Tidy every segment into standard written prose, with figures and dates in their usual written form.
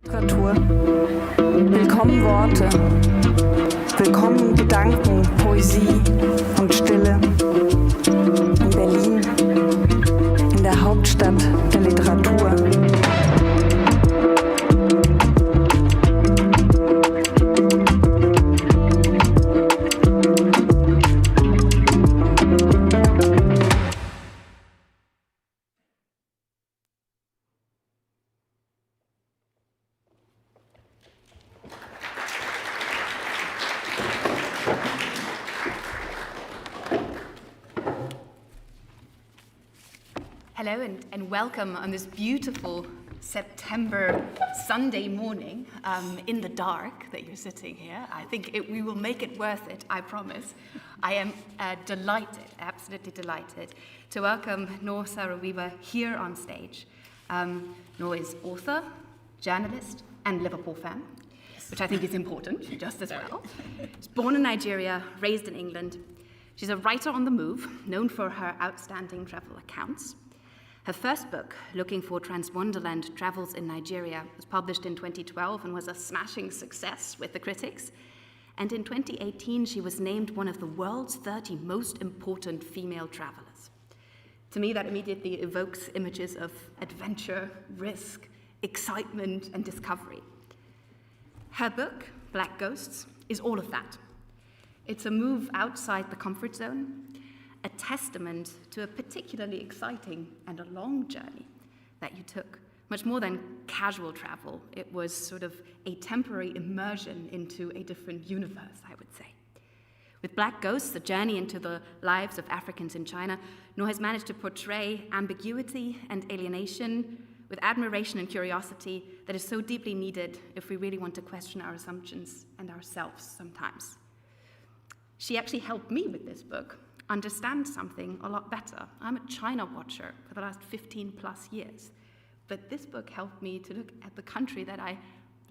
Literatur. Willkommen Worte. Willkommen Gedanken, Poesie und Stille. In Berlin, in der Hauptstadt der Literatur. Hello and welcome on this beautiful September Sunday morning in the dark that you're sitting here. I think we will make it worth it, I promise. I am delighted, absolutely delighted, to welcome Noo Saro-Wiwa here on stage. Noo is author, journalist, and Liverpool fan, which I think is important, just as well. She's born in Nigeria, raised in England. She's a writer on the move, known for her outstanding travel accounts. Her first book, Looking for Transwonderland Travels in Nigeria, was published in 2012 and was a smashing success with the critics. And in 2018, she was named one of the world's 30 most important female travelers. To me, that immediately evokes images of adventure, risk, excitement, and discovery. Her book, Black Ghosts, is all of that. It's a move outside the comfort zone, a testament to a particularly exciting and a long journey that you took. Much more than casual travel, it was sort of a temporary immersion into a different universe, I would say. With Black Ghosts, a journey into the lives of Africans in China, Noo has managed to portray ambiguity and alienation with admiration and curiosity that is so deeply needed if we really want to question our assumptions and ourselves sometimes. She actually helped me with this book understand something a lot better. I'm a China watcher for the last 15 plus years, but this book helped me to look at the country that I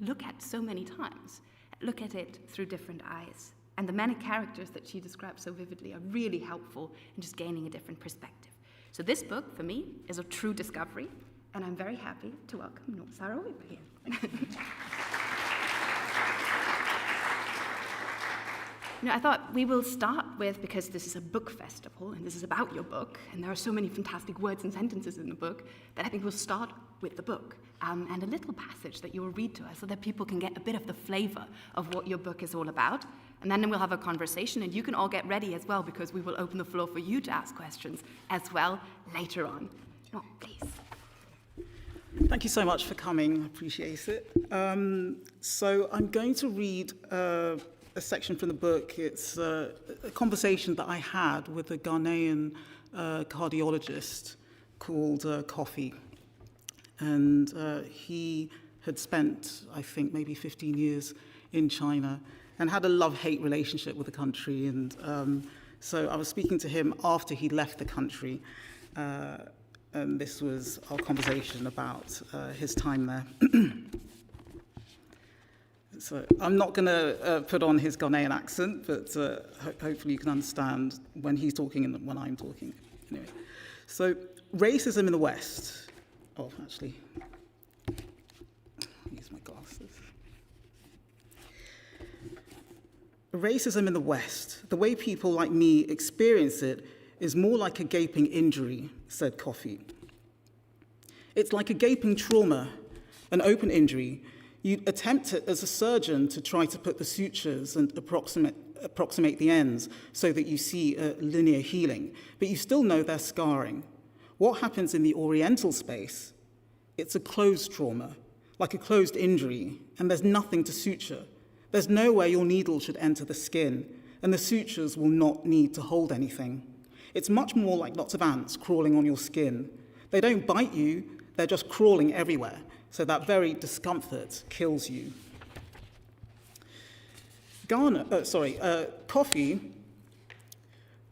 look at so many times, look at it through different eyes. And the many characters that she describes so vividly are really helpful in just gaining a different perspective. So this book, for me, is a true discovery, and I'm very happy to welcome Noo Saro-Wiwa here. I thought we will start with, because this is a book festival and this is about your book, and there are so many fantastic words and sentences in the book, that I think we'll start with the book and a little passage that you will read to us so that people can get a bit of the flavor of what your book is all about. And then we'll have a conversation, and you can all get ready as well, because we will open the floor for you to ask questions as well later on. Noo, please. Thank you so much for coming. I appreciate it. So I'm going to read a section from the book. It's a conversation that I had with a Ghanaian cardiologist called Kofi. And he had spent, I think, maybe 15 years in China and had a love-hate relationship with the country. And so I was speaking to him after he left the country. And this was our conversation about his time there. So I'm not going to put on his Ghanaian accent, but hopefully you can understand when he's talking and when I'm talking. Anyway, so racism in the West. Oh, actually, I'll use my glasses. Racism in the West, the way people like me experience it, is more like a gaping injury, said Kofi. It's like a gaping trauma, an open injury. You attempt it as a surgeon to try to put the sutures and approximate the ends so that you see a linear healing, but you still know they're scarring. What happens in the Oriental space? It's a closed trauma, like a closed injury, and there's nothing to suture. There's nowhere your needle should enter the skin, and the sutures will not need to hold anything. It's much more like lots of ants crawling on your skin. They don't bite you, they're just crawling everywhere. So that very discomfort kills you. Kofi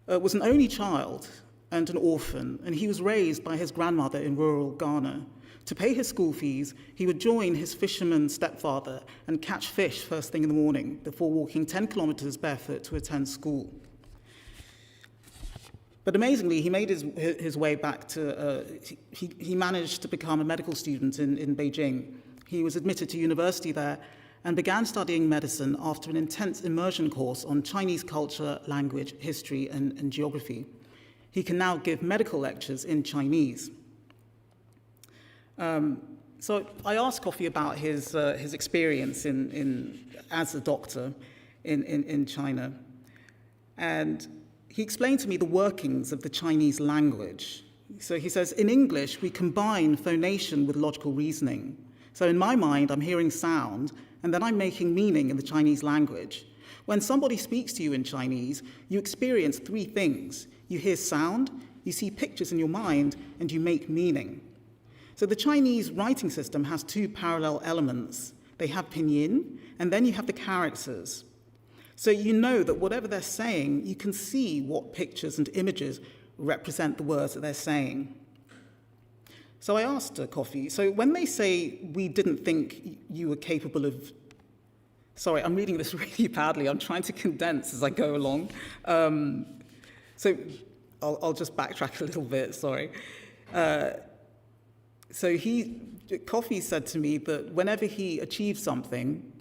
was an only child and an orphan, and he was raised by his grandmother in rural Ghana. To pay his school fees, he would join his fisherman stepfather and catch fish first thing in the morning before walking 10 kilometers barefoot to attend school. But amazingly, he made his way back to, he managed to become a medical student in Beijing He was admitted to university there and began studying medicine after an intense immersion course on Chinese culture, language, history, and geography. He can now give medical lectures in Chinese. So I asked Coffee about his experience as a doctor in China. And he explained to me the workings of the Chinese language. So he says, in English, we combine phonation with logical reasoning. So in my mind, I'm hearing sound, and then I'm making meaning in the Chinese language. When somebody speaks to you in Chinese, you experience three things. You hear sound, you see pictures in your mind, and you make meaning. So the Chinese writing system has two parallel elements. They have pinyin, and then you have the characters. So you know that whatever they're saying, you can see what pictures and images represent the words that they're saying. So I asked Coffee, so when they say, we didn't think you were capable of... Sorry, I'm reading this really badly. I'm trying to condense as I go along. So I'll just backtrack a little bit, sorry. So Coffee said to me that whenever he achieved something,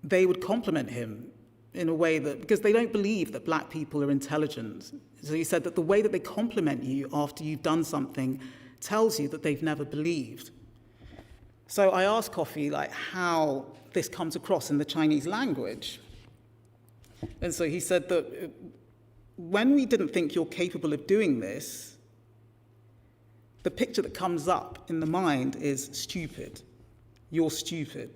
they would compliment him in a way that, because they don't believe that black people are intelligent. So he said that the way that they compliment you after you've done something tells you that they've never believed. So I asked Coffee how this comes across in the Chinese language. And so he said that when we didn't think you're capable of doing this, the picture that comes up in the mind is stupid. You're stupid.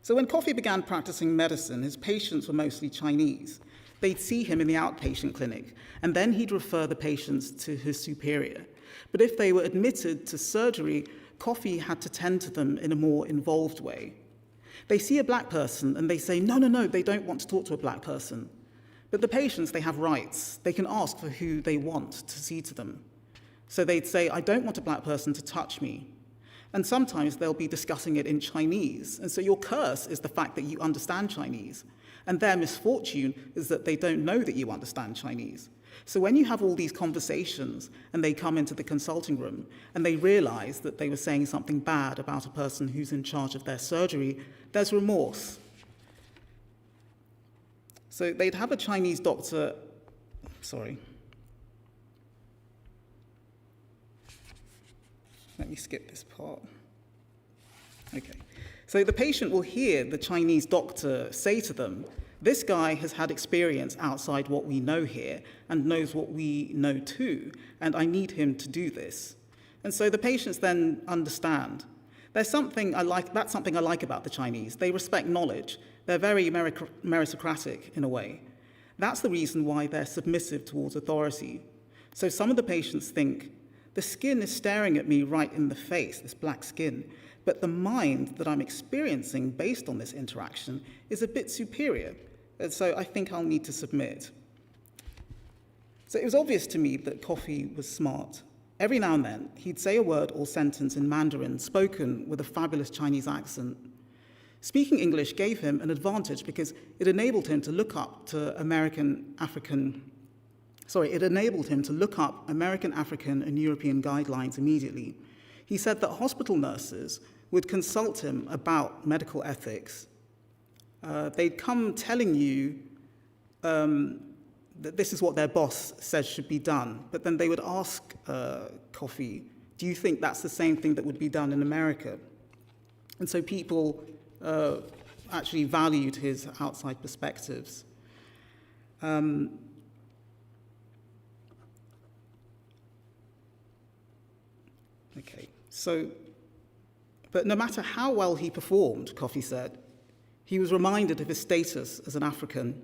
So when Coffee began practicing medicine, his patients were mostly Chinese. They'd see him in the outpatient clinic, and then he'd refer the patients to his superior. But if they were admitted to surgery, Coffee had to tend to them in a more involved way. They see a black person, and they say, no, they don't want to talk to a black person. But the patients, they have rights. They can ask for who they want to see to them. So they'd say, I don't want a black person to touch me. And sometimes they'll be discussing it in Chinese. And so your curse is the fact that you understand Chinese. And their misfortune is that they don't know that you understand Chinese. So when you have all these conversations and they come into the consulting room and they realize that they were saying something bad about a person who's in charge of their surgery, there's remorse. So they'd have a Chinese doctor, Let me skip this part. Okay. So the patient will hear the Chinese doctor say to them, this guy has had experience outside what we know here and knows what we know too, and I need him to do this. And so the patients then understand. That's something I like about the Chinese. They respect knowledge. They're very meritocratic in a way. That's the reason why they're submissive towards authority. So some of the patients think, the skin is staring at me right in the face, this black skin, but the mind that I'm experiencing based on this interaction is a bit superior, and so I think I'll need to submit. So it was obvious to me that Coffee was smart. Every now and then, he'd say a word or sentence in Mandarin, spoken with a fabulous Chinese accent. Speaking English gave him an advantage because it enabled him to look up American, African, and European guidelines immediately. He said that hospital nurses would consult him about medical ethics. They'd come telling you that this is what their boss says should be done, but then they would ask Coffee, do you think that's the same thing that would be done in America? And so people actually valued his outside perspectives. Okay, so, but no matter how well he performed, Coffee said, he was reminded of his status as an African.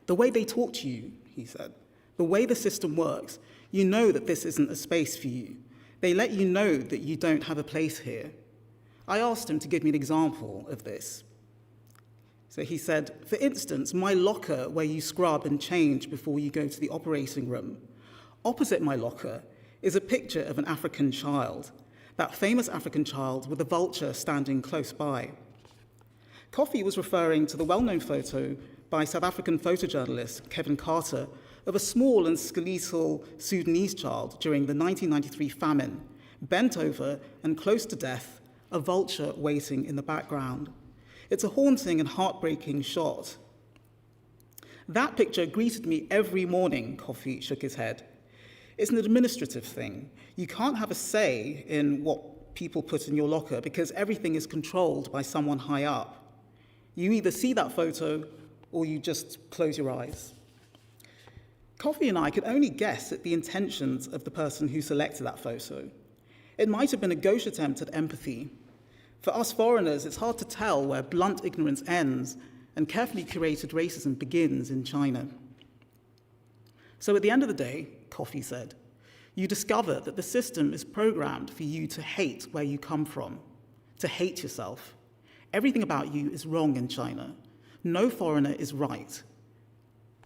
The way they talk to you, he said, the way the system works, you know that this isn't a space for you. They let you know that you don't have a place here. I asked him to give me an example of this. So he said, for instance, my locker where you scrub and change before you go to the operating room. Opposite my locker is a picture of an African child, that famous African child with a vulture standing close by. Coffee was referring to the well-known photo by South African photojournalist Kevin Carter of a small and skeletal Sudanese child during the 1993 famine, Bent over and close to death, a vulture waiting in the background. It's a haunting and heartbreaking shot. That picture greeted me every morning, Coffee shook his head. It's an administrative thing. You can't have a say in what people put in your locker because everything is controlled by someone high up. You either see that photo or you just close your eyes. Coffee and I could only guess at the intentions of the person who selected that photo. It might have been a gauche attempt at empathy. For us foreigners, it's hard to tell where blunt ignorance ends and carefully curated racism begins in China. So at the end of the day, Coffee said, you discover that the system is programmed for you to hate where you come from, to hate yourself. Everything about you is wrong in China. No foreigner is right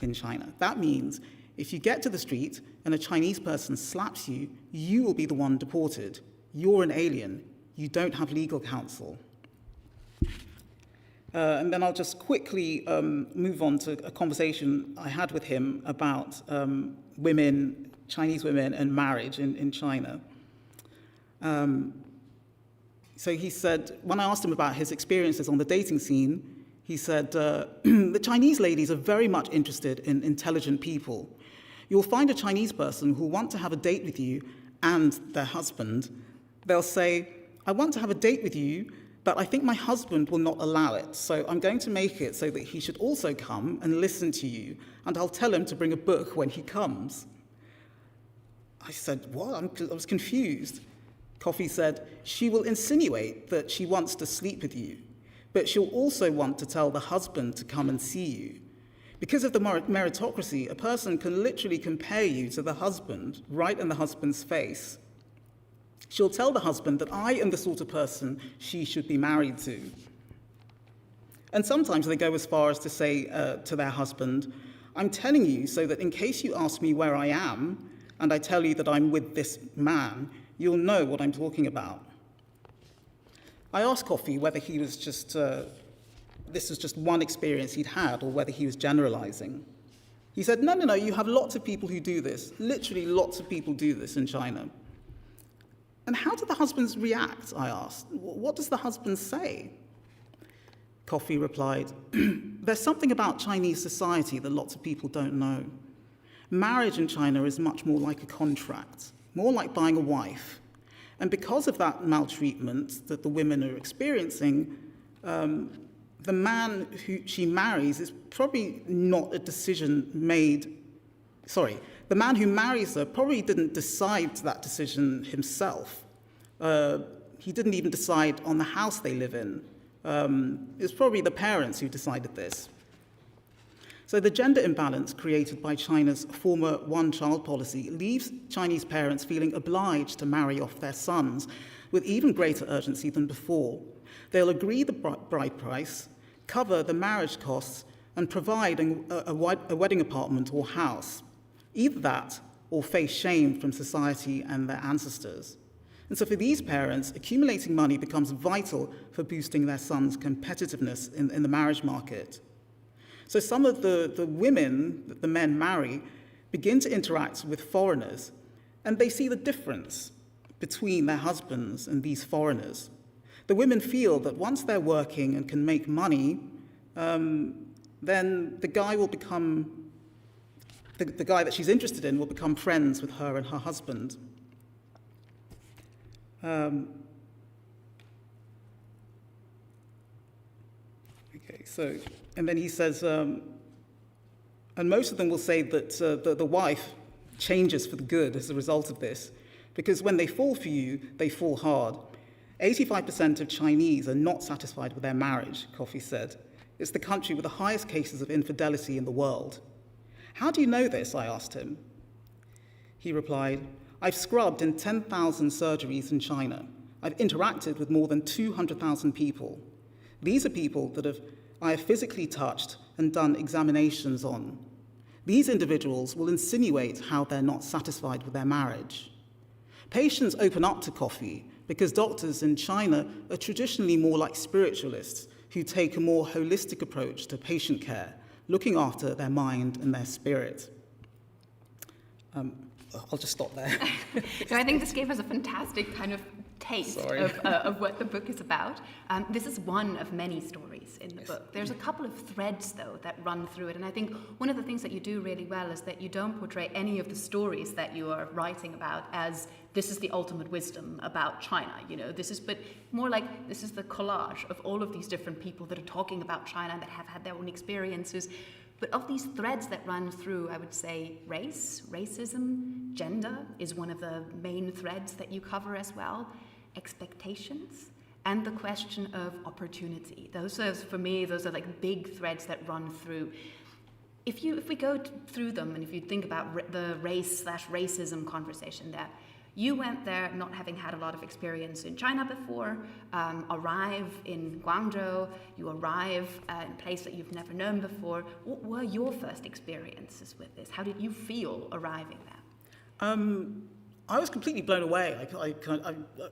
in China. That means if you get to the street and a Chinese person slaps you, you will be the one deported. You're an alien. You don't have legal counsel. And then I'll just quickly move on to a conversation I had with him about women, Chinese women, and marriage in China. So he said, when I asked him about his experiences on the dating scene, he said, the Chinese ladies are very much interested in intelligent people. You'll find a Chinese person who'll want to have a date with you and their husband. They'll say, I want to have a date with you, but I think my husband will not allow it, so I'm going to make it so that he should also come and listen to you, and I'll tell him to bring a book when he comes. I said, what? I was confused. Coffee said, she will insinuate that she wants to sleep with you, but she'll also want to tell the husband to come and see you. Because of the meritocracy, a person can literally compare you to the husband right in the husband's face. She'll tell the husband that I am the sort of person she should be married to. And sometimes they go as far as to say to their husband, I'm telling you so that in case you ask me where I am, and I tell you that I'm with this man, you'll know what I'm talking about. I asked Coffee whether he was just, this was just one experience he'd had, or whether he was generalizing. He said, no, you have lots of people who do this. Literally lots of people do this in China. And how do the husbands react, I asked. What does the husband say? Coffee replied, there's something about Chinese society that lots of people don't know. Marriage in China is much more like a contract, more like buying a wife. And because of that maltreatment that the women are experiencing, the man who she marries is probably not a decision made, the man who marries her probably didn't decide that decision himself. He didn't even decide on the house they live in. It's probably the parents who decided this. So the gender imbalance created by China's former one-child policy leaves Chinese parents feeling obliged to marry off their sons with even greater urgency than before. They'll agree the bride price, cover the marriage costs, and provide a wedding apartment or house. Either that or face shame from society and their ancestors. And so for these parents, accumulating money becomes vital for boosting their sons' competitiveness in the marriage market. So some of the women that the men marry begin to interact with foreigners, and they see the difference between their husbands and these foreigners. The women feel that once they're working and can make money, then the guy will become, the guy that she's interested in will become friends with her and her husband. And then he says, and most of them will say that the wife changes for the good as a result of this, because when they fall for you, they fall hard. 85% of Chinese are not satisfied with their marriage, Coffee said. It's the country with the highest cases of infidelity in the world. How do you know this? I asked him. He replied, I've scrubbed in 10,000 surgeries in China. I've interacted with more than 200,000 people. These are people that I have physically touched and done examinations on. These individuals will insinuate how they're not satisfied with their marriage. Patients open up to Coffee because doctors in China are traditionally more like spiritualists who take a more holistic approach to patient care, looking after their mind and their spirit. I'll just stop there. So I think this gave us a fantastic kind of taste of what the book is about. This is one of many stories in the book. There's a couple of threads, though, that run through it. And I think one of the things that you do really well is that you don't portray any of the stories that you are writing about as this is the ultimate wisdom about China. But more like this is the collage of all of these different people that are talking about China that have had their own experiences. But of these threads that run through, I would say racism, gender is one of the main threads that you cover as well, expectations, and the question of opportunity. For me, those are like big threads that run through. If we go through them, and if you think about the race/racism conversation there, you went there not having had a lot of experience in China before, arrive in Guangzhou, you arrive in a place that you've never known before. What were your first experiences with this? How did you feel arriving there? I was completely blown away.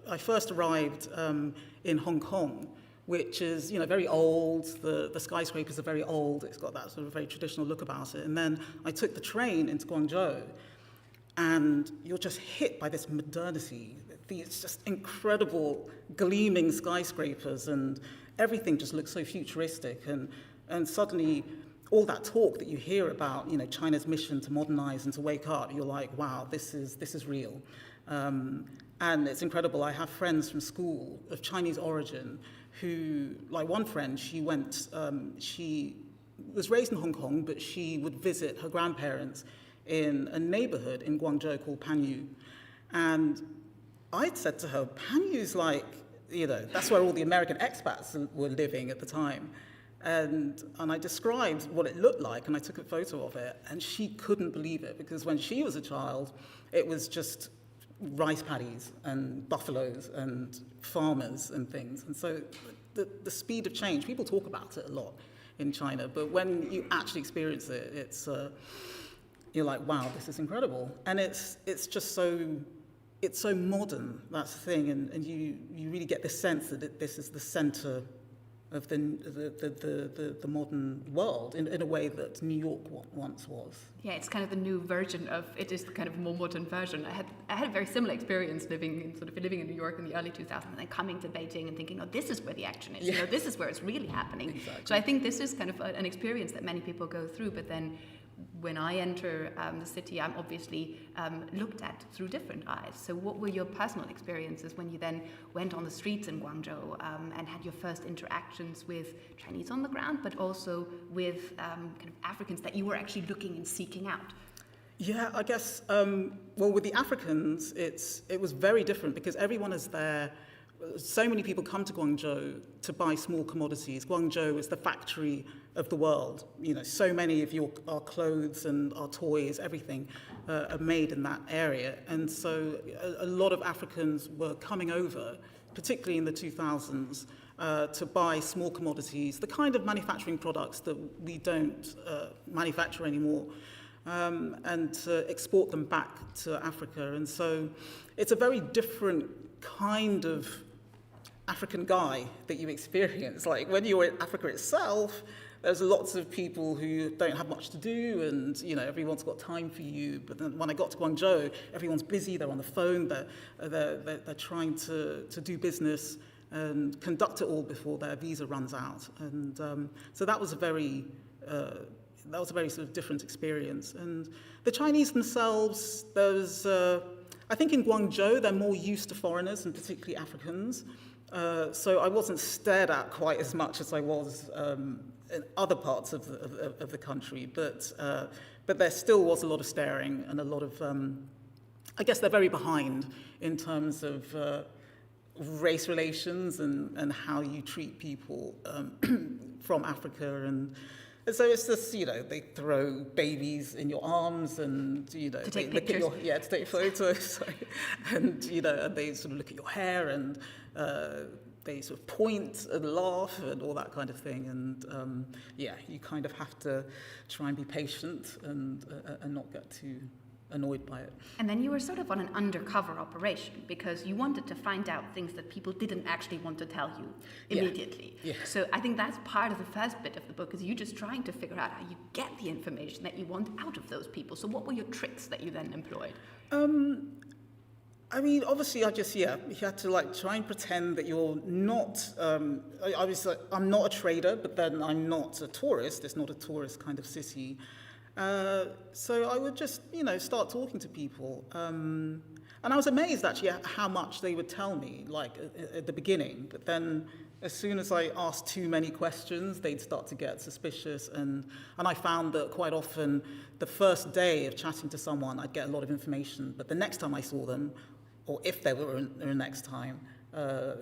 I first arrived in Hong Kong, which is very old. The skyscrapers are very old. It's got that sort of very traditional look about it. And then I took the train into Guangzhou, and you're just hit by this modernity, these just incredible gleaming skyscrapers, and everything just looks so futuristic. And suddenly, all that talk that you hear about, China's mission to modernize and to wake up, you're like, wow, this is real. And it's incredible. I have friends from school of Chinese origin who, like one friend, she was raised in Hong Kong, but she would visit her grandparents in a neighborhood in Guangzhou called Panyu. And I'd said to her, Panyu's like, that's where all the American expats were living at the time. And I described what it looked like, and I took a photo of it, and she couldn't believe it, because when she was a child, it was just rice paddies and buffaloes and farmers and things. And so the speed of change, people talk about it a lot in China, but when you actually experience it, it's you're like, wow, this is incredible. And it's just so modern, that's the thing, and you really get the sense that this is the center of the modern world in a way that New York once was. Yeah, it's kind of the new version of it. Is the kind of more modern version. I had a very similar experience living in New York in the early 2000s, and then coming to Beijing and thinking, oh, this is where the action is. Yeah. This is where it's really happening. Exactly. So I think this is kind of an experience that many people go through. But then, when I enter the city, I'm obviously looked at through different eyes. So what were your personal experiences when you then went on the streets in Guangzhou and had your first interactions with Chinese on the ground, but also with kind of Africans that you were actually looking and seeking out? Yeah, I guess, with the Africans, it was very different, because everyone is there. So many people come to Guangzhou to buy small commodities. Guangzhou is the factory of the world. So many of our clothes and our toys, everything, are made in that area. And so a lot of Africans were coming over, particularly in the 2000s, to buy small commodities, the kind of manufacturing products that we don't manufacture anymore, and to export them back to Africa. And so it's a very different kind of African guy that you experience. Like when you're in Africa itself, there's lots of people who don't have much to do, and everyone's got time for you. But then when I got to Guangzhou, everyone's busy. They're on the phone. They're trying to do business and conduct it all before their visa runs out. And so that was a very sort of different experience. And the Chinese themselves, I think in Guangzhou, they're more used to foreigners, and particularly Africans. So I wasn't stared at quite as much as I was in other parts of the country. But there still was a lot of staring and a lot of, I guess they're very behind in terms of race relations and how you treat people from Africa. And so it's just, they throw babies in your arms, and, to take they look pictures. to take photos. Sorry. And, and they sort of look at your hair, and they sort of point and laugh and all that kind of thing. And, you kind of have to try and be patient and not get too annoyed by it. And then you were sort of on an undercover operation, because you wanted to find out things that people didn't actually want to tell you immediately. Yeah. So I think that's part of the first bit of the book, is you just trying to figure out how you get the information that you want out of those people. So what were your tricks that you then employed? I mean, obviously, you had to like try and pretend that you're not, I'm not a trader, but then I'm not a tourist. It's not a tourist kind of city. So I would just, start talking to people. And I was amazed actually at how much they would tell me, like at the beginning. But then as soon as I asked too many questions, they'd start to get suspicious. And I found that quite often the first day of chatting to someone, I'd get a lot of information. But the next time I saw them, or if there were a next time,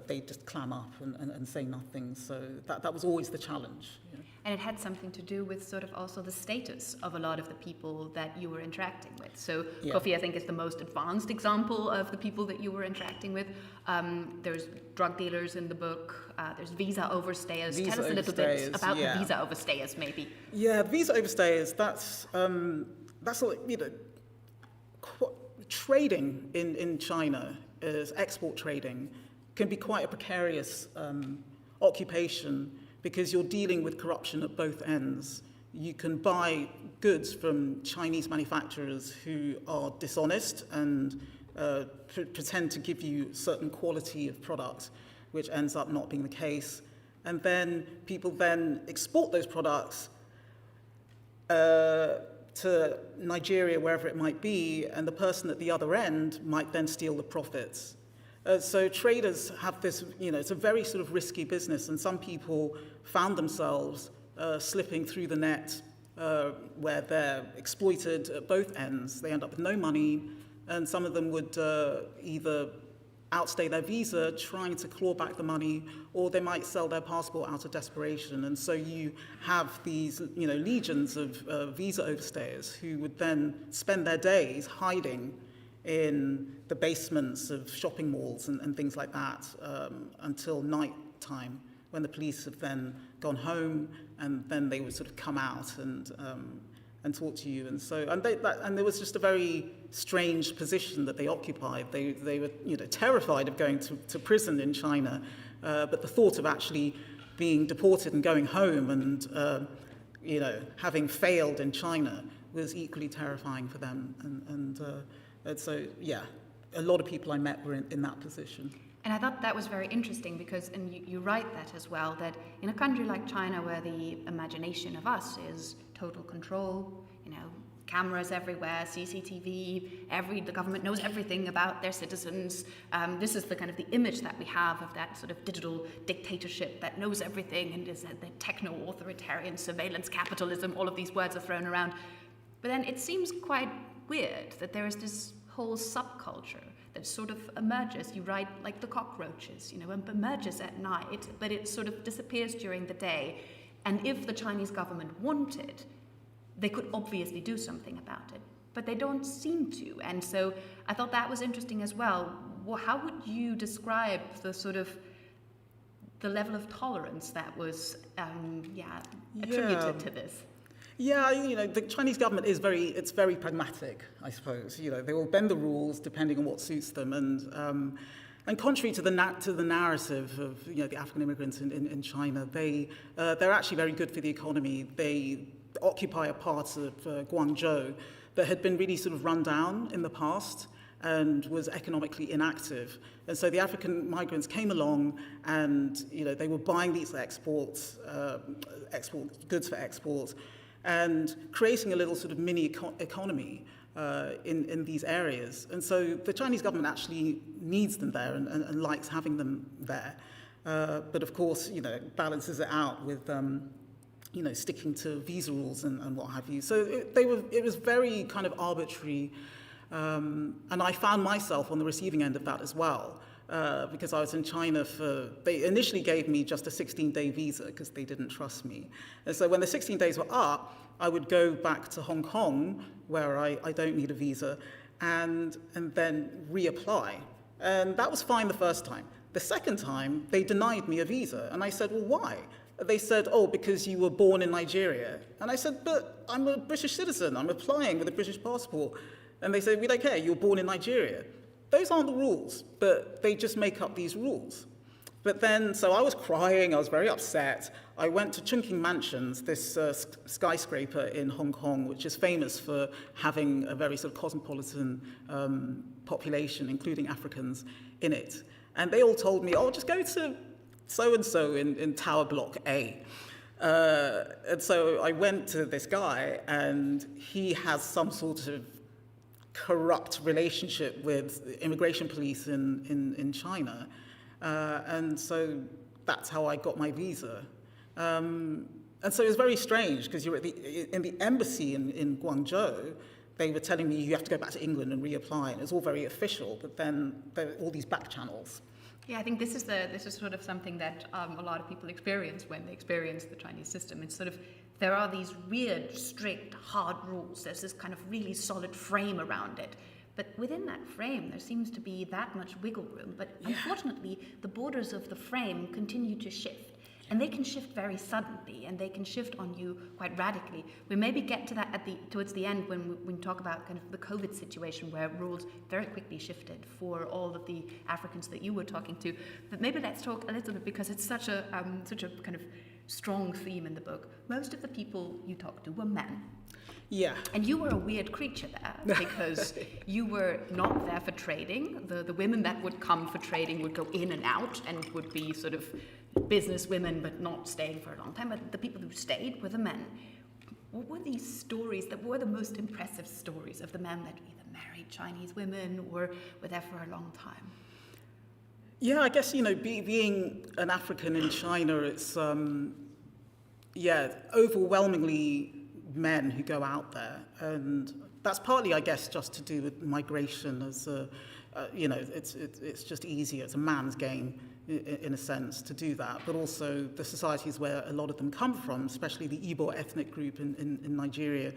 they'd just clam up and say nothing. So that was always the challenge. Yeah. And it had something to do with sort of also the status of a lot of the people that you were interacting with. So Kofi, I think, is the most advanced example of the people that you were interacting with. There's drug dealers in the book. There's visa overstayers. Tell us a little bit about the visa overstayers, maybe. Yeah, visa overstayers, that's trading in China, as export trading, can be quite a precarious occupation because you're dealing with corruption at both ends. You can buy goods from Chinese manufacturers who are dishonest and pretend to give you certain quality of product, which ends up not being the case. And then people then export those products to Nigeria, wherever it might be, and the person at the other end might then steal the profits. So traders have this, it's a very sort of risky business, and some people found themselves slipping through the net where they're exploited at both ends. They end up with no money, and some of them would either outstay their visa trying to claw back the money, or they might sell their passport out of desperation. And so you have these, legions of visa overstayers who would then spend their days hiding in the basements of shopping malls and things like that until night time, when the police have then gone home, and then they would sort of come out and talk to you. And so, and there was just a very strange position that they occupied. They were, terrified of going to prison in China, but the thought of actually being deported and going home and, having failed in China was equally terrifying for them. And so, a lot of people I met were in that position. And I thought that was very interesting because, and you write that as well, that in a country like China where the imagination of us is total control, cameras everywhere, CCTV, the government knows everything about their citizens. This is the kind of the image that we have of that sort of digital dictatorship that knows everything and is the techno-authoritarian surveillance capitalism. All of these words are thrown around. But then it seems quite weird that there is this whole subculture that sort of emerges. You write like the cockroaches, emerges at night, but it sort of disappears during the day. And if the Chinese government wanted, they could obviously do something about it, but they don't seem to. And so I thought that was interesting as well. How would you describe the sort of the level of tolerance that was attributed to this? Yeah, the Chinese government is very pragmatic, I suppose. They will bend the rules depending on what suits them. And contrary to the narrative of the African immigrants in China, they're actually very good for the economy. They occupy a part of Guangzhou that had been really sort of run down in the past and was economically inactive. And so the African migrants came along and they were buying these export goods for export and creating a little sort of mini economy in these areas. And so the Chinese government actually needs them there and likes having them there. But of course, balances it out with sticking to visa rules and what have you. So it was very kind of arbitrary, and I found myself on the receiving end of that as well, because I was in China they initially gave me just a 16-day visa because they didn't trust me. And so when the 16 days were up, I would go back to Hong Kong, where I don't need a visa, and then reapply. And that was fine the first time. The second time, they denied me a visa, and I said, well, why? They said, because you were born in Nigeria. And I said, but I'm a British citizen. I'm applying with a British passport. And they said, we don't care. You were born in Nigeria. Those aren't the rules, but they just make up these rules. But then, so I was crying, I was very upset. I went to Chungking Mansions, this skyscraper in Hong Kong, which is famous for having a very sort of cosmopolitan population, including Africans, in it. And they all told me, oh, just go to so-and-so in Tower Block A. And so I went to this guy, and he has some sort of corrupt relationship with the immigration police in China. And so that's how I got my visa. And so it was very strange, because you're in the embassy in Guangzhou. They were telling me you have to go back to England and reapply, and it's all very official, but then there are all these back channels. Yeah, I think this is sort of something that a lot of people experience when they experience the Chinese system. It's sort of, there are these weird, strict, hard rules. There's this kind of really solid frame around it. But within that frame, there seems to be that much wiggle room. But unfortunately, the borders of the frame continue to shift. And they can shift very suddenly, and they can shift on you quite radically. We maybe get to that towards the end when we talk about kind of the COVID situation, where rules very quickly shifted for all of the Africans that you were talking to. But maybe let's talk a little bit, because it's such a kind of strong theme in the book. Most of the people you talked to were men. Yeah. And you were a weird creature there, because you were not there for trading. The women that would come for trading would go in and out and would be sort of business women, but not staying for a long time. But the people who stayed were the men. What were these stories that were the most impressive stories of the men that either married Chinese women or were there for a long time? Yeah, I guess, being an African in China, it's, overwhelmingly men who go out there. And that's partly, I guess, just to do with migration as it's just easier. It's a man's game, in a sense, to do that. But also the societies where a lot of them come from, especially the Igbo ethnic group in Nigeria,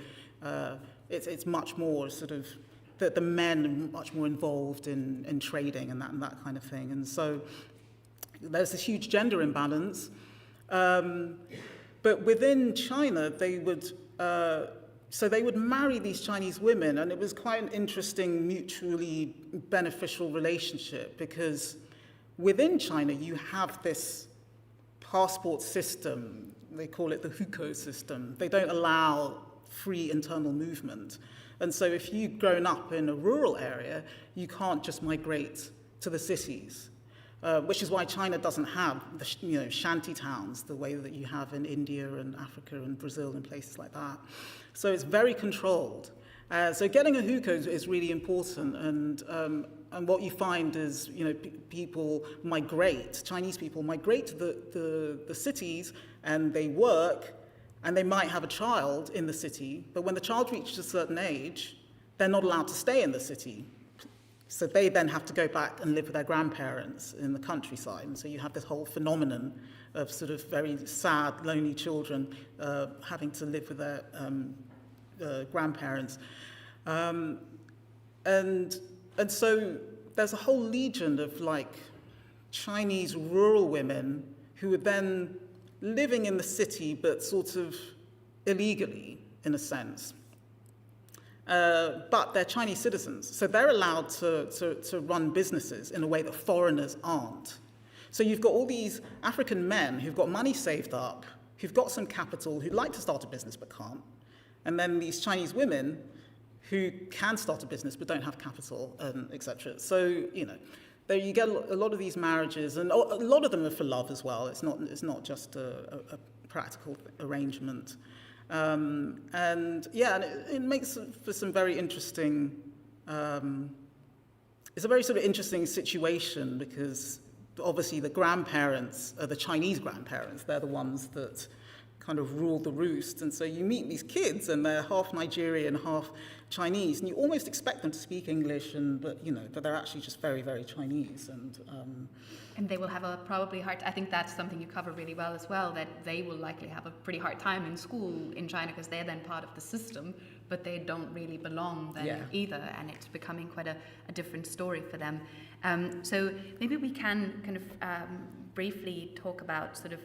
it's much more sort of, the men are much more involved in trading and that kind of thing. And so there's this huge gender imbalance. But within China, they would marry these Chinese women, and it was quite an interesting, mutually beneficial relationship, because within China, you have this passport system. They call it the hukou system. They don't allow free internal movement. And so if you've grown up in a rural area, you can't just migrate to the cities, which is why China doesn't have the shanty towns the way that you have in India and Africa and Brazil and places like that. So it's very controlled. So getting a hukou is really important, and what you find is, people migrate, Chinese people migrate to the cities, and they work, and they might have a child in the city, but when the child reaches a certain age, they're not allowed to stay in the city. So they then have to go back and live with their grandparents in the countryside. And so you have this whole phenomenon of sort of very sad, lonely children having to live with their grandparents. And so there's a whole legion of Chinese rural women who are then living in the city, but sort of illegally, in a sense. But they're Chinese citizens, so they're allowed to run businesses in a way that foreigners aren't. So you've got all these African men who've got money saved up, who've got some capital, who'd like to start a business but can't. And then these Chinese women who can start a business but don't have capital, etc. So, there you get a lot of these marriages, and a lot of them are for love as well. It's not just a practical arrangement. And it makes for some very interesting, it's a very sort of interesting situation, because obviously the grandparents are the Chinese grandparents. They're the ones that kind of rule the roost. And so you meet these kids, and they're half Nigerian, half Chinese, and you almost expect them to speak English, but they're actually just very, very Chinese. And they will have a probably hard, I think that's something you cover really well as well, that they will likely have a pretty hard time in school in China, because they're then part of the system, but they don't really belong then either, and it's becoming quite a different story for them. So maybe we can kind of briefly talk about sort of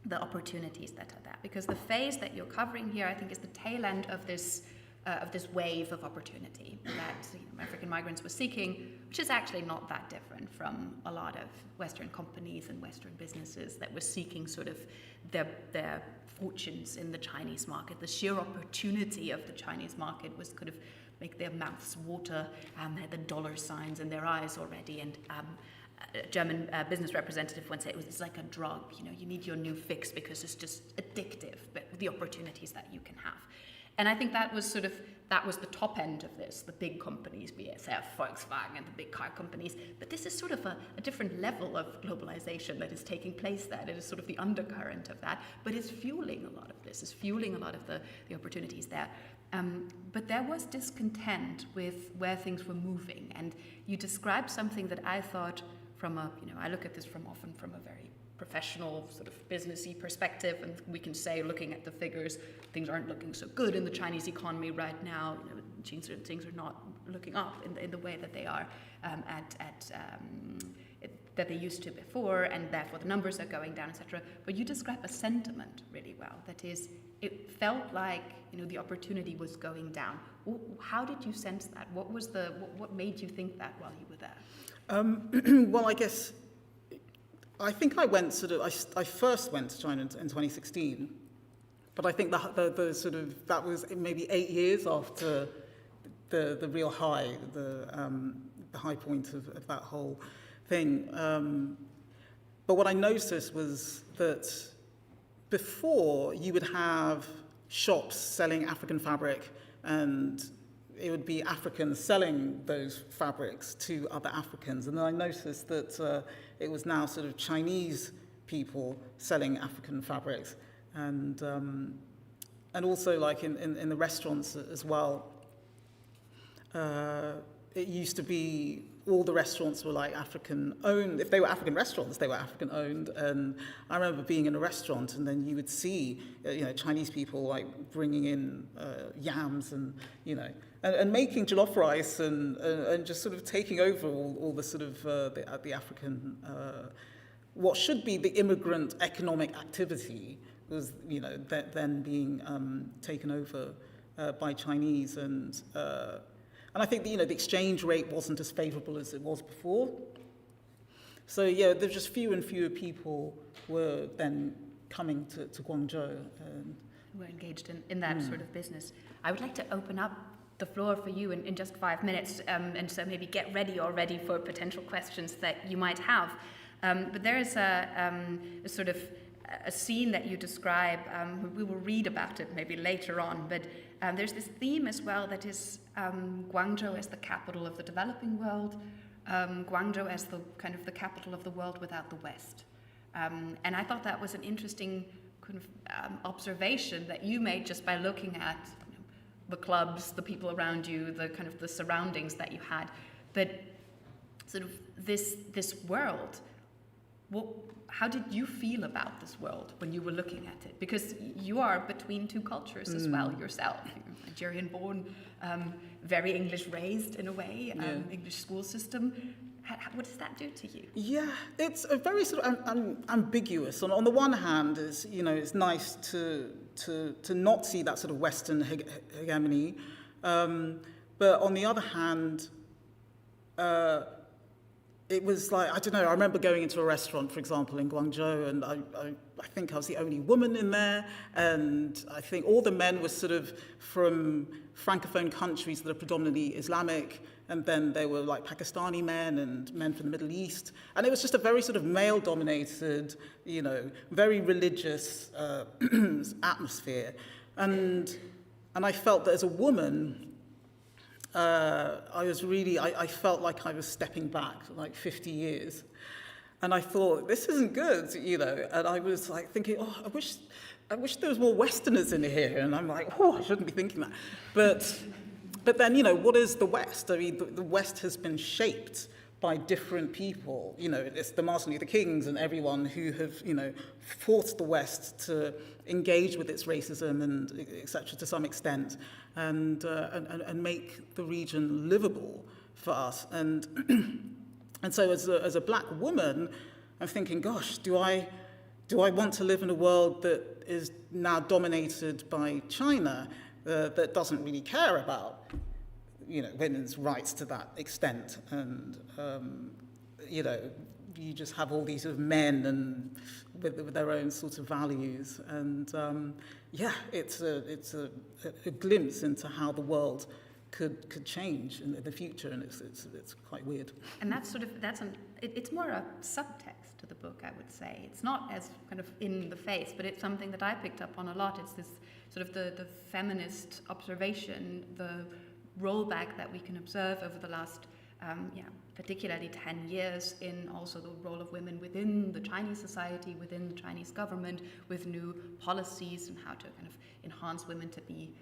the opportunities that are there, because the phase that you're covering here, I think, is the tail end of this this wave of opportunity that African migrants were seeking, which is actually not that different from a lot of Western companies and Western businesses that were seeking sort of their fortunes in the Chinese market. The sheer opportunity of the Chinese market was kind of make their mouths water, they had the dollar signs in their eyes already, and a German business representative once said it's like a drug, you need your new fix because it's just addictive, but the opportunities that you can have. And I think that was the top end of this, the big companies, BASF, Volkswagen, and the big car companies. But this is sort of a different level of globalization that is taking place there. It is sort of the undercurrent of that, but it's fueling a lot of this, it's fueling a lot of the opportunities there. But there was discontent with where things were moving. And you described something that I thought I look at this often from a very professional sort of businessy perspective, and we can say, looking at the figures, things aren't looking so good in the Chinese economy right now. Things are not looking up in the way that they are that they used to before, and therefore the numbers are going down, etc. But you describe a sentiment really well. That is, it felt like the opportunity was going down. How did you sense that? What made you think that while you were there? Well, I think I first went to China in 2016, but I think that was maybe 8 years after the real high, the high point of that whole thing. But what I noticed was that before you would have shops selling African fabric, and it would be Africans selling those fabrics to other Africans. And then I noticed that it was now sort of Chinese people selling African fabrics. And also, like in the restaurants as well, it used to be all the restaurants were like African owned. If they were African restaurants, they were African owned. And I remember being in a restaurant, and then you would see, Chinese people like bringing in yams and and making jollof rice and just sort of taking over all the sort of the African what should be the immigrant economic activity was then being taken over by Chinese and I think the exchange rate wasn't as favourable as it was before. So there's just fewer and fewer people were then coming to Guangzhou. Who were engaged in that sort of business. I would like to open up the floor for you in just 5 minutes, and so maybe get ready already for potential questions that you might have. But there is a sort of a scene that you describe. We will read about it maybe later on, but there's this theme as well that is Guangzhou as the capital of the developing world, Guangzhou as the kind of the capital of the world without the West. And I thought that was an interesting kind of observation that you made just by looking at the clubs, the people around you, the kind of the surroundings that you had. But sort of this world, how did you feel about this world when you were looking at it? Because you are between two cultures as well yourself. You're Nigerian born, very English raised in a way, English school system. What does that do to you? Yeah, it's a very sort of ambiguous. On the one hand, it's nice to not see that sort of Western hegemony, but on the other hand, it was like, I don't know, I remember going into a restaurant, for example, in Guangzhou, and I think I was the only woman in there, and I think all the men were sort of from Francophone countries that are predominantly Islamic, and then there were like Pakistani men and men from the Middle East, and it was just a very sort of male-dominated, very religious atmosphere, and I felt that as a woman, I felt like I was stepping back like 50 years. And I thought, this isn't good, and I was like thinking, I wish there was more Westerners in here. And I'm like, I shouldn't be thinking that. But then, what is the West? I mean, the West has been shaped by different people. It's the Martin Luther Kings and everyone who have, forced the West to engage with its racism and et cetera to some extent, and make the region livable for us. And so as a black woman, I'm thinking, gosh, do I want to live in a world that is now dominated by China? that doesn't really care about, women's rights to that extent. And, you just have all these sort of men and with their own sort of values. And, it's a glimpse into how the world could change in the future, and it's quite weird. And it's more a subtext to the book, I would say. It's not as kind of in the face, but it's something that I picked up on a lot. It's this sort of the feminist observation, the rollback that we can observe over the last, particularly 10 years in also the role of women within the Chinese society, within the Chinese government, with new policies and how to kind of enhance women to be,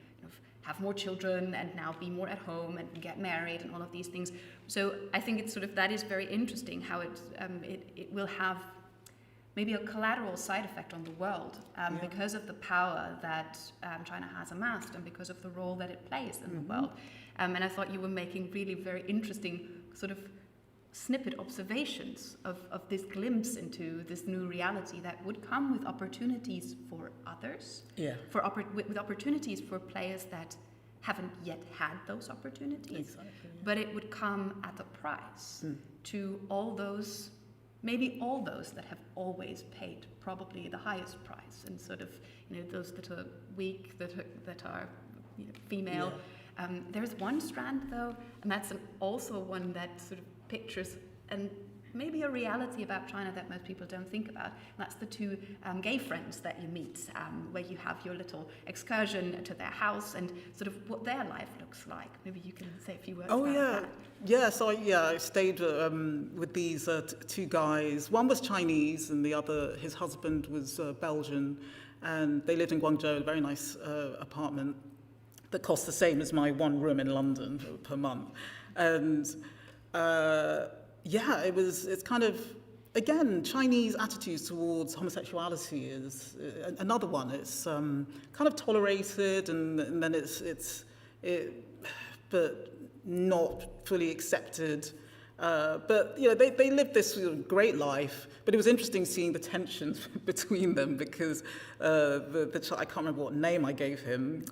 have more children and now be more at home and get married and all of these things. So I think it's sort of, that is very interesting how it will have maybe a collateral side effect on the world because of the power that China has amassed and because of the role that it plays in the world. And I thought you were making really very interesting sort of snippet observations of this glimpse into this new reality that would come with opportunities for others, with opportunities for players that haven't yet had those opportunities, but it would come at a price to all those, maybe all those that have always paid probably the highest price, and sort of, those that are weak, that are female. There's one strand though, and that's also one that sort of pictures and maybe a reality about China that most people don't think about. And that's the two gay friends that you meet, where you have your little excursion to their house and sort of what their life looks like. Maybe you can say a few words about that. Yeah, so I stayed with these two guys. One was Chinese and the other, his husband was Belgian, and they lived in Guangzhou, a very nice apartment that cost the same as my one room in London per month. And it's kind of, again, Chinese attitudes towards homosexuality is another one. It's kind of tolerated, and then but not fully accepted. But they lived this sort of great life. But it was interesting seeing the tensions between them because I can't remember what name I gave him.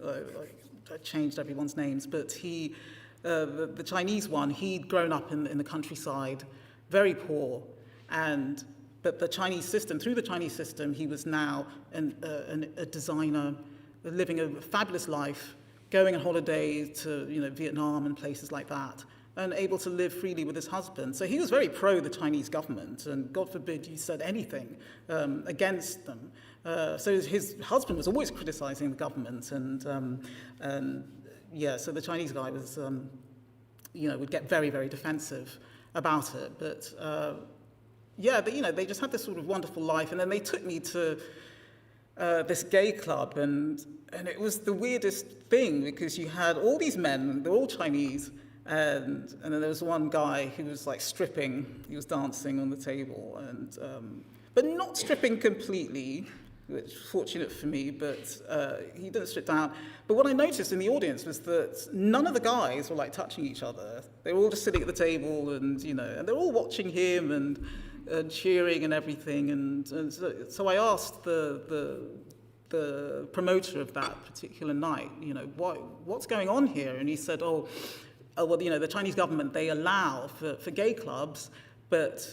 I changed everyone's names, but he. The Chinese one, he'd grown up in the countryside, very poor, but the Chinese system, through the Chinese system, he was now a designer, living a fabulous life, going on holiday to Vietnam and places like that, and able to live freely with his husband. So he was very pro the Chinese government, and God forbid you said anything against them. So his husband was always criticizing the government, so the Chinese guy was, would get very, very defensive about it. But they just had this sort of wonderful life, and then they took me to this gay club, and it was the weirdest thing because you had all these men, they're all Chinese, and then there was one guy who was like stripping, he was dancing on the table, and but not stripping completely. Which is fortunate for me, but he didn't strip down. But what I noticed in the audience was that none of the guys were like touching each other. They were all just sitting at the table, and and they're all watching him and cheering and everything. And so I asked the promoter of that particular night, what's going on here? And he said, well, the Chinese government, they allow for gay clubs, but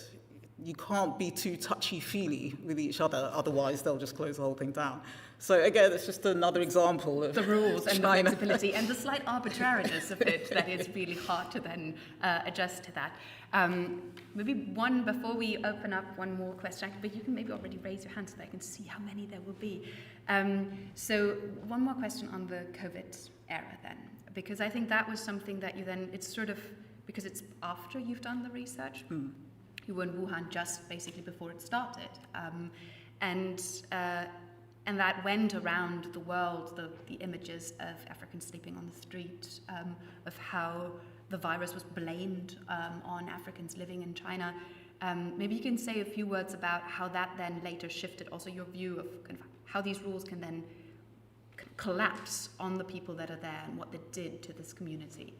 you can't be too touchy-feely with each other, otherwise they'll just close the whole thing down. So again, it's just another example of the rules and China. The flexibility and the slight arbitrariness of it that is really hard to then adjust to that. Maybe one, before we open up, one more question, but you can maybe already raise your hand so that I can see how many there will be. So one more question on the COVID era then, because I think that was something that you then, it's sort of, because it's after you've done the research, you were in Wuhan just basically before it started. And that went around the world, the images of Africans sleeping on the street, of how the virus was blamed on Africans living in China. Maybe you can say a few words about how that then later shifted also your view of kind of how these rules can then collapse on the people that are there and what they did to this community.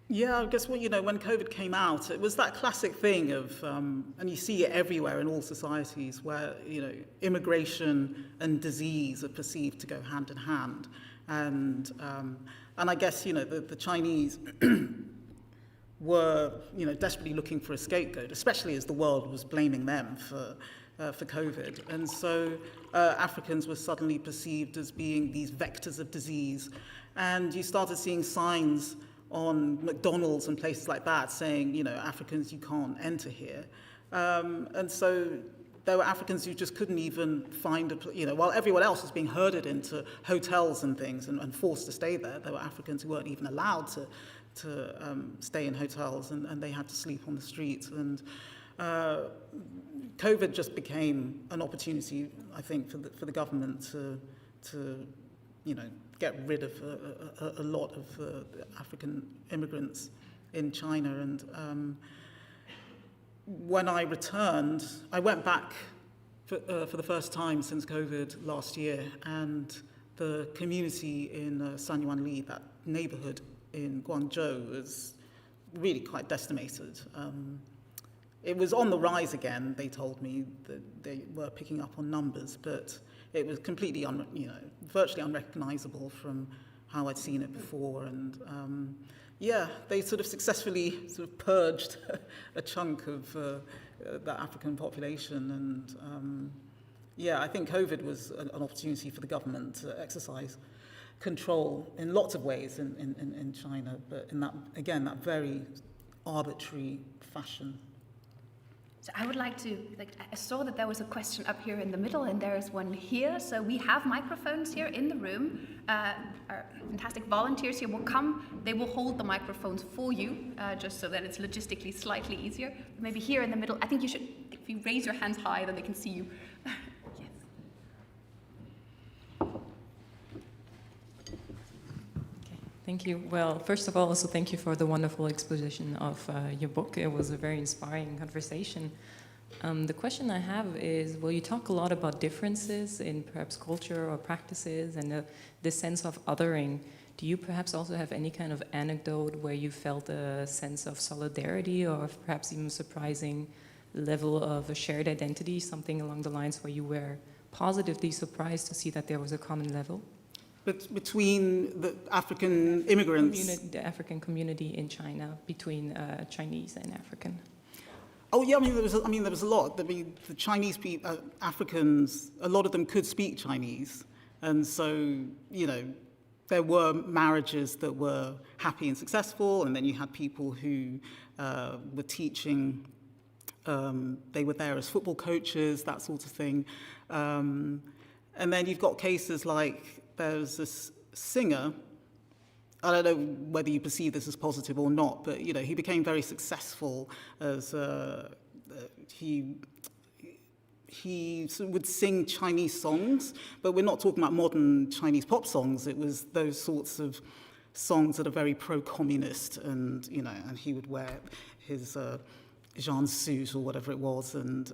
Yeah, I guess when COVID came out, it was that classic thing of, and you see it everywhere in all societies, where immigration and disease are perceived to go hand in hand, And I guess, the Chinese were, desperately looking for a scapegoat, especially as the world was blaming them for COVID. And so Africans were suddenly perceived as being these vectors of disease. And you started seeing signs on McDonald's and places like that saying, Africans, you can't enter here. And so there were Africans who just couldn't even find while everyone else was being herded into hotels and things and forced to stay there were Africans who weren't even allowed to stay in hotels, and they had to sleep on the streets. And COVID just became an opportunity, I think, for the government to get rid of a lot of African immigrants in China. And when I returned, I went back for the first time since COVID last year, and the community in Sanyuanli, that neighborhood in Guangzhou, was really quite decimated. It was on the rise again. They told me that they were picking up on numbers, but it was completely, virtually unrecognizable from how I'd seen it before. And they sort of successfully purged a chunk of the African population. And I think COVID was an opportunity for the government to exercise control in lots of ways in China, but in that very arbitrary fashion. So I would like to, I saw that there was a question up here in the middle, and there is one here. So we have microphones here in the room. Our fantastic volunteers here will come. They will hold the microphones for you, just so that it's logistically slightly easier. Maybe here in the middle, I think you should, if you raise your hands high, then they can see you. Yes. Thank you. Well, first of all, also thank you for the wonderful exposition of your book. It was a very inspiring conversation. The question I have is, well, you talk a lot about differences in perhaps culture or practices and the sense of othering. Do you perhaps also have any kind of anecdote where you felt a sense of solidarity or perhaps even surprising level of a shared identity, something along the lines where you were positively surprised to see that there was a common level? But between the African immigrants, the African community in China, between Chinese and African. Oh yeah, there was a lot. The Chinese people, Africans, a lot of them could speak Chinese, and so there were marriages that were happy and successful, and then you had people who were teaching. They were there as football coaches, that sort of thing, and then you've got cases like. There's this singer, I don't know whether you perceive this as positive or not, but he became very successful as he would sing Chinese songs, but we're not talking about modern Chinese pop songs. It was those sorts of songs that are very pro-communist, and and he would wear his Jean suit or whatever it was, and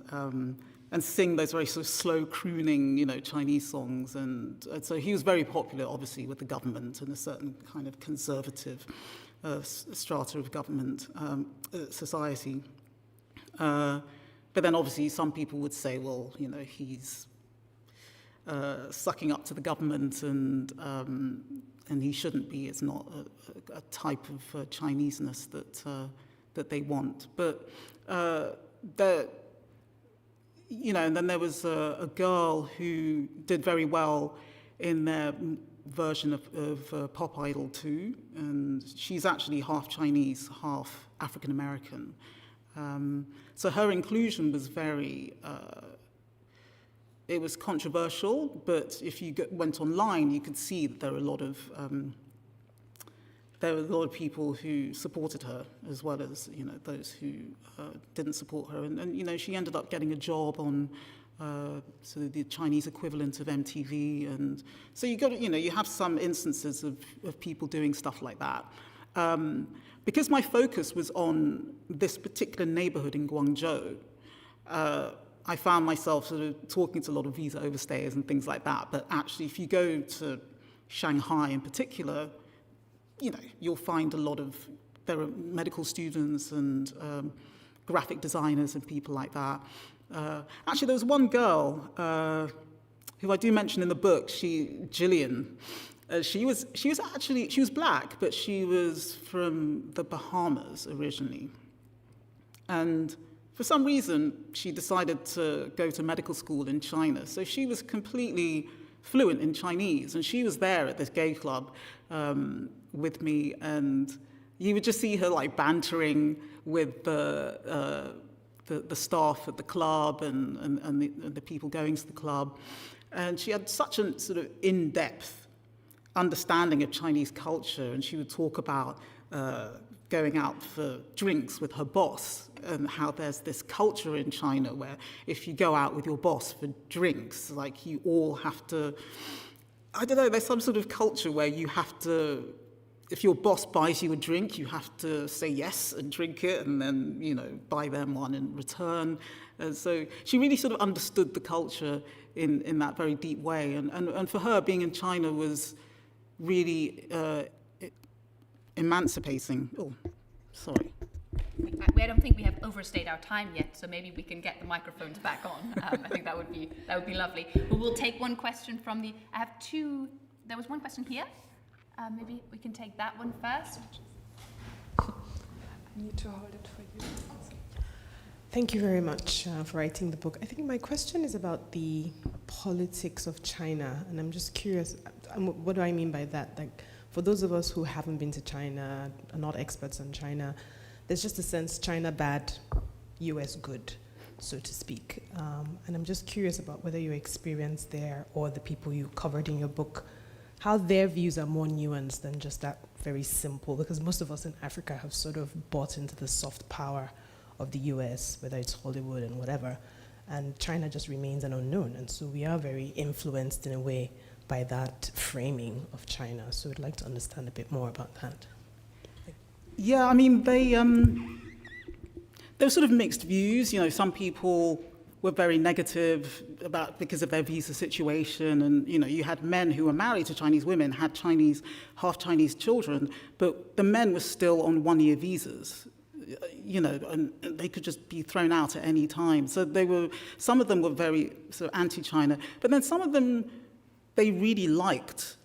sing those very sort of slow crooning, Chinese songs. And so he was very popular, obviously, with the government and a certain kind of conservative strata of government society. But then obviously some people would say, well, he's sucking up to the government and he shouldn't be. It's not a type of Chineseness that they want. But and then there was a girl who did very well in their version of Pop Idol 2, and she's actually half Chinese, half African American. So her inclusion was it was controversial, but if you went online, you could see that there were a lot of people who supported her, as well as those who didn't support her, and she ended up getting a job on sort of the Chinese equivalent of MTV, and so you have some instances of people doing stuff like that. Because my focus was on this particular neighborhood in Guangzhou, I found myself sort of talking to a lot of visa overstayers and things like that. But actually, if you go to Shanghai in particular, you'll find there are medical students and graphic designers and people like that. Actually, there was one girl who I do mention in the book, Gillian. She was black, but she was from the Bahamas originally. And for some reason, she decided to go to medical school in China. So she was completely fluent in Chinese, and she was there at this gay club with me, and you would just see her like bantering with the staff at the club and the people going to the club. And she had such a sort of in-depth understanding of Chinese culture, and she would talk about going out for drinks with her boss and how there's this culture in China where if you go out with your boss for drinks, like you all have to, I don't know, there's some sort of culture where you have to, if your boss buys you a drink, you have to say yes and drink it and then, you know, buy them one in return. And so she really sort of understood the culture in that very deep way. And for her, being in China was really emancipating. Oh, sorry. I don't think we have overstayed our time yet, so maybe we can get the microphones back on. I think that would be lovely. But we'll take one question from the. I have two. There was one question here. Maybe we can take that one first. I need to hold it for you. Thank you very much for writing the book. I think my question is about the politics of China, and I'm just curious. What do I mean by that? Like, for those of us who haven't been to China, are not experts on China, there's just a sense China bad, US good, so to speak. And I'm just curious about whether your experience there or the people you covered in your book, how their views are more nuanced than just that very simple, because most of us in Africa have sort of bought into the soft power of the US, whether it's Hollywood and whatever, and China just remains an unknown. And so we are very influenced in a way by that framing of China. So I'd like to understand a bit more about that. Yeah, I mean, there were sort of mixed views. You know, some people were very negative because of their visa situation, and you know, you had men who were married to Chinese women, had half Chinese children, but the men were still on one-year visas. You know, and they could just be thrown out at any time. So some of them were very sort of anti-China, but then some of them, they really liked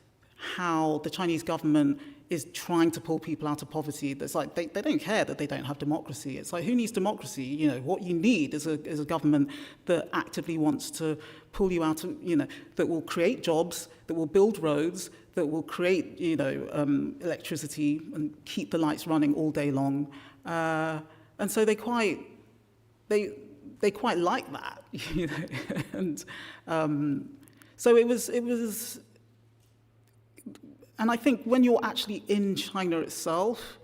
how the Chinese government is trying to pull people out of poverty. It's like they don't care that they don't have democracy. It's like, who needs democracy? You know, what you need is a government that actively wants to pull you out of, you know, that will create jobs, that will build roads, that will create, you know, electricity and keep the lights running all day long. And so they quite like that, you know, and so it was, and I think when you're actually in China itself,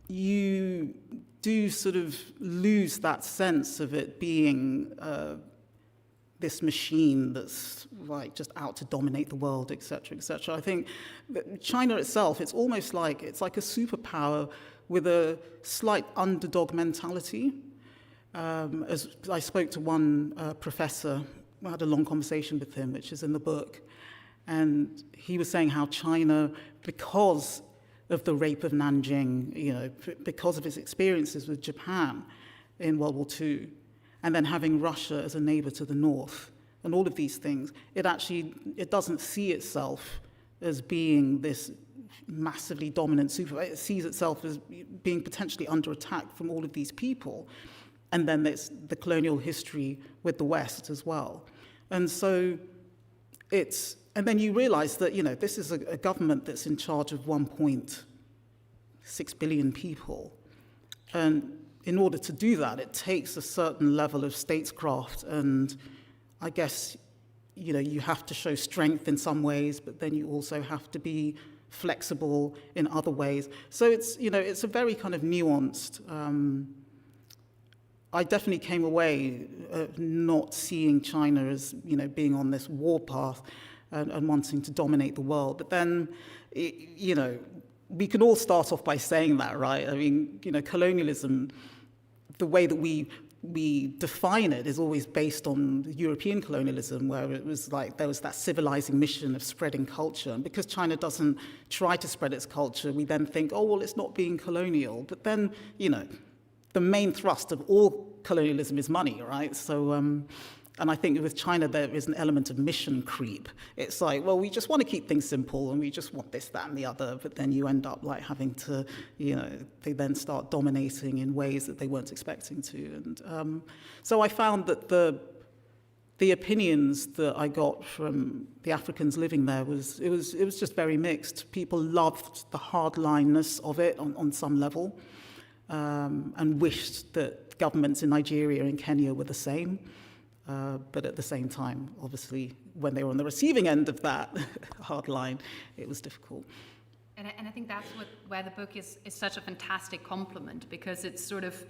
you do sort of lose that sense of it being this machine that's like just out to dominate the world, et cetera, et cetera. I think that China itself, it's almost like, it's like a superpower with a slight underdog mentality. As I spoke to one professor, I had a long conversation with him, which is in the book, and he was saying how China, because of the rape of Nanjing, you know, because of its experiences with Japan in World War II, and then having Russia as a neighbor to the north, and all of these things, it doesn't see itself as being this massively dominant superpower. It sees itself as being potentially under attack from all of these people. And then there's the colonial history with the West as well. And so and then you realize that, you know, this is a government that's in charge of 1.6 billion people. And in order to do that, it takes a certain level of statescraft. And I guess, you know, you have to show strength in some ways, but then you also have to be flexible in other ways. So it's, you know, it's a very kind of nuanced. I definitely came away not seeing China as, you know, being on this war path and wanting to dominate the world. But then, you know, we can all start off by saying that, right? I mean, you know, colonialism, the way that we define it is always based on European colonialism, where it was like there was that civilizing mission of spreading culture. And because China doesn't try to spread its culture, we then think, oh, well, it's not being colonial. But then, you know, the main thrust of all colonialism is money, right? So And I think with China, there is an element of mission creep. It's like, well, we just want to keep things simple and we just want this, that, and the other. But then you end up like having to, they then start dominating in ways that they weren't expecting to. And so I found that the opinions that I got from the Africans living there was just very mixed. People loved the hardlineness of it on some level, and wished that governments in Nigeria and Kenya were the same. But at the same time, obviously, when they were on the receiving end of that hard line, it was difficult. And I think that's where the book is such a fantastic complement, because it's sort of,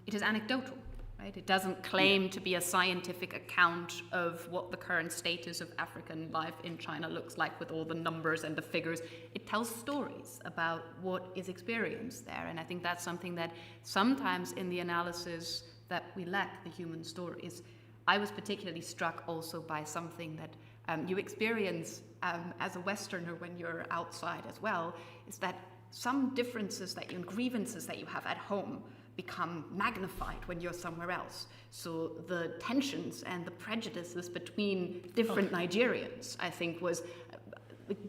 it is anecdotal, right? It doesn't claim to be a scientific account of what the current status of African life in China looks like with all the numbers and the figures. It tells stories about what is experienced there. And I think that's something that sometimes in the analysis that we lack, the human stories. I was particularly struck also by something that you experience as a Westerner when you're outside as well, is that some differences and grievances that you have at home become magnified when you're somewhere else. So the tensions and the prejudices between different Nigerians, I think, was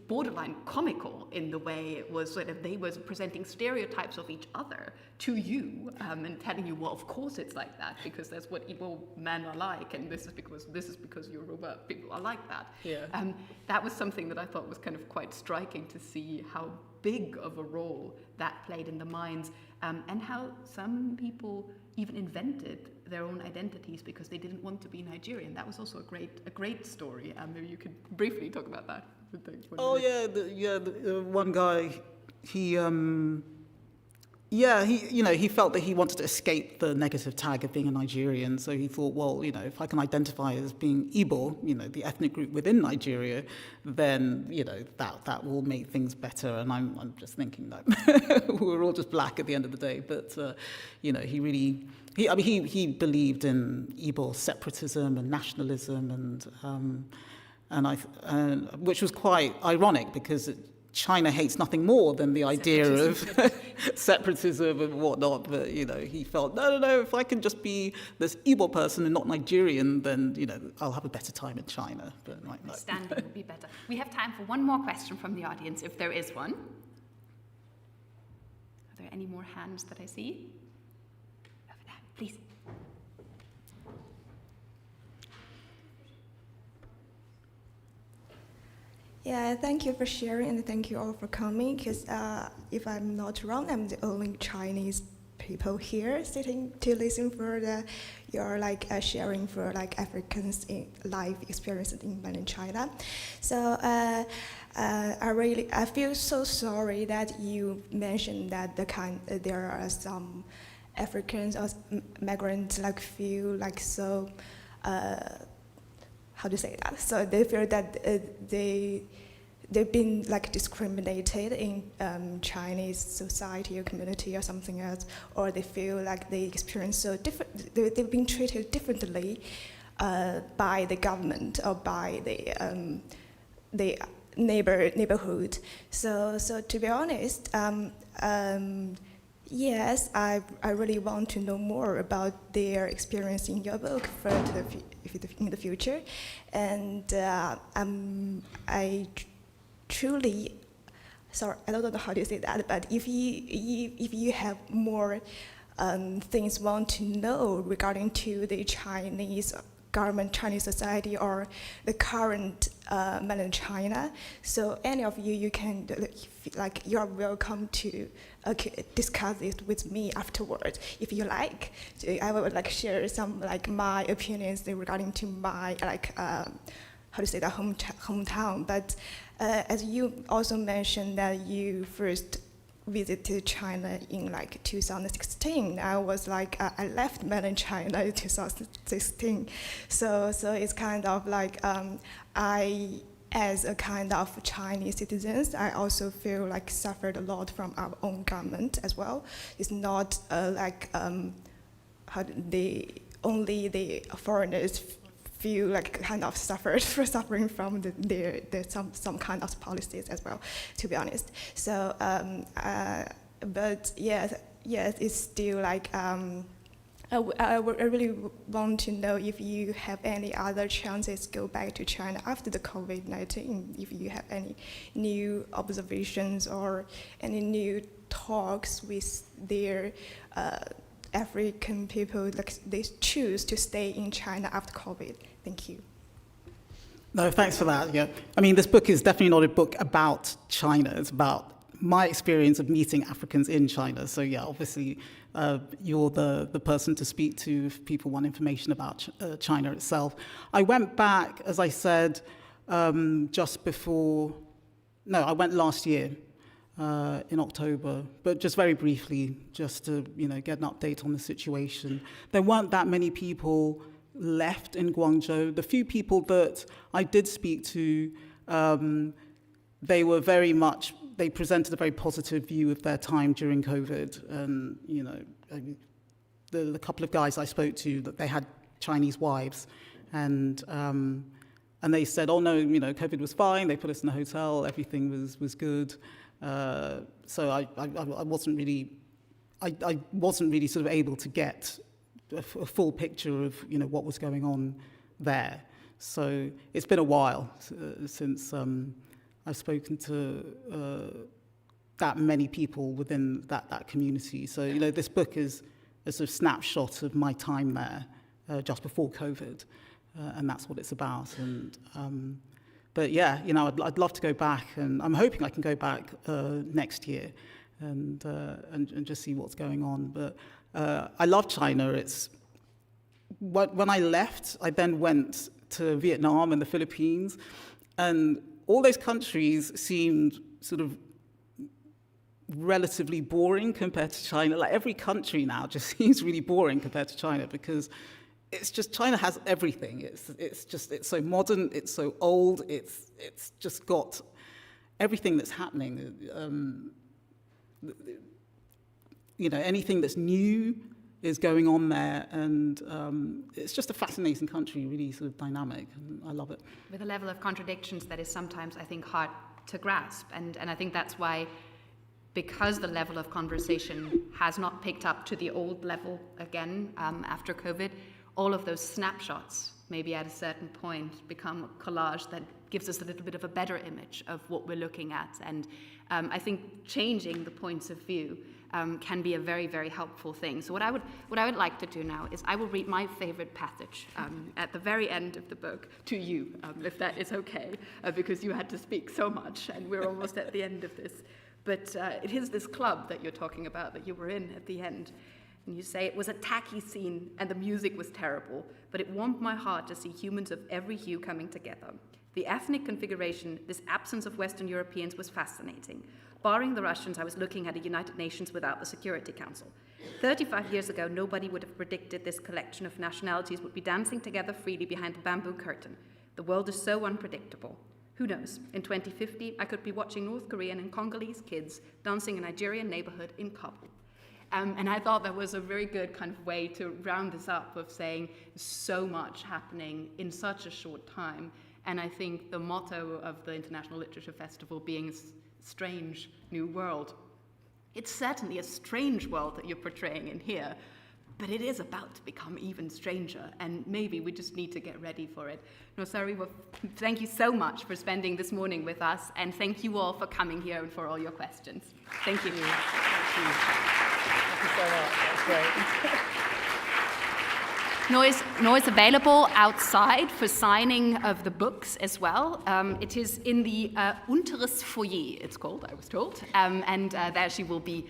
borderline comical in the way it was sort of, they were presenting stereotypes of each other to you, and telling you, well, of course it's like that, because that's what Igbo men are like, and this is because Yoruba people are like that. Yeah. That was something that I thought was kind of quite striking to see how big of a role that played in the minds, and how some people even invented their own identities because they didn't want to be Nigerian. That was also a great story. Maybe you could briefly talk about that. Oh yeah, the one guy, he felt that he wanted to escape the negative tag of being a Nigerian. So he thought, well, if I can identify as being Igbo, the ethnic group within Nigeria, then that will make things better. And I'm just thinking that we're all just black at the end of the day. But he believed in Igbo separatism and nationalism, and which was quite ironic because China hates nothing more than the idea of separatism and whatnot. But he felt no. If I can just be this Igbo person and not Nigerian, then I'll have a better time in China. But no. Standing would be better. We have time for one more question from the audience, if there is one. Are there any more hands that I see? Over there, please. Yeah, thank you for sharing and thank you all for coming, because if I'm not wrong, I'm the only Chinese people here sitting to listen for your sharing for Africans in life experiences in mainland China. So I feel so sorry that you mentioned that there are some Africans or migrants feel so. How to say that? So they feel that they've been discriminated in Chinese society or community or something else, or they feel they experience so different. They've been treated differently by the government or by the neighborhood. So to be honest. Yes, I really want to know more about their experience in your book in the future, and I truly, sorry, I don't know how to say that, but if you have more things want to know regarding to the Chinese government, Chinese society, or the current mainland China, so any of you can you are welcome to discuss it with me afterwards if you like. I will share some my opinions regarding to my how to say that hometown. But as you also mentioned that you first visited China in 2016. I was I left mainland China in 2016. So it's kind of I, as a kind of Chinese citizens, I also feel suffered a lot from our own government as well. It's not how only the foreigners feel kind of suffering from some kind of policies as well, to be honest. So, but yes, it's still I really want to know if you have any other chances to go back to China after the COVID-19, if you have any new observations or any new talks with their African people, like they choose to stay in China after COVID. Thank you. No, thanks for that. Yeah, I mean, this book is definitely not a book about China. It's about my experience of meeting Africans in China. So yeah, obviously, you're the person to speak to if people want information about China itself. I went back, as I said, just before. No, I went last year in October, but just very briefly, just to get an update on the situation. There weren't that many people left in Guangzhou. The few people that I did speak to, they were very much. They presented a very positive view of their time during COVID, and the couple of guys I spoke to, that they had Chinese wives, and they said, "Oh no, COVID was fine. They put us in a hotel. Everything was good." So I wasn't really sort of able to get a full picture of what was going on there. So it's been a while since I've spoken to that many people within that community. So this book is a sort of snapshot of my time there just before COVID, and that's what it's about. And but yeah, I'd love to go back, and I'm hoping I can go back next year and just see what's going on. But I love China. It's when I left, I then went to Vietnam and the Philippines, and all those countries seemed sort of relatively boring compared to China. Like every country now just seems really boring compared to China, because it's just China has everything. It's so modern, it's so old, it's just got everything that's happening. Anything that's new is going on there, and it's just a fascinating country, really sort of dynamic, and I love it. With a level of contradictions that is sometimes, I think, hard to grasp, and I think that's why, because the level of conversation has not picked up to the old level again after COVID, all of those snapshots maybe at a certain point become a collage that gives us a little bit of a better image of what we're looking at, and I think changing the points of view can be a very, very helpful thing. So what I would like to do now is I will read my favorite passage at the very end of the book to you, if that is okay, because you had to speak so much, and we're almost at the end of this. But it is this club that you're talking about that you were in at the end. And you say, "It was a tacky scene and the music was terrible, but it warmed my heart to see humans of every hue coming together. The ethnic configuration, this absence of Western Europeans, was fascinating. Barring the Russians, I was looking at a United Nations without the Security Council. 35 years ago, nobody would have predicted this collection of nationalities would be dancing together freely behind the bamboo curtain. The world is so unpredictable. Who knows, in 2050, I could be watching North Korean and Congolese kids dancing in a Nigerian neighborhood in Kabul." And I thought that was a very good kind of way to round this up, of saying so much happening in such a short time. And I think the motto of the International Literature Festival being a strange new world, it's certainly a strange world that you're portraying in here, but it is about to become even stranger, and maybe we just need to get ready for it. Noo Saro-Wiwa, thank you so much for spending this morning with us, and thank you all for coming here and for all your questions. Thank you. Thank you so much. That's great. Noo is available outside for signing of the books as well. It is in the unteres foyer, it's called, I was told, and there she will be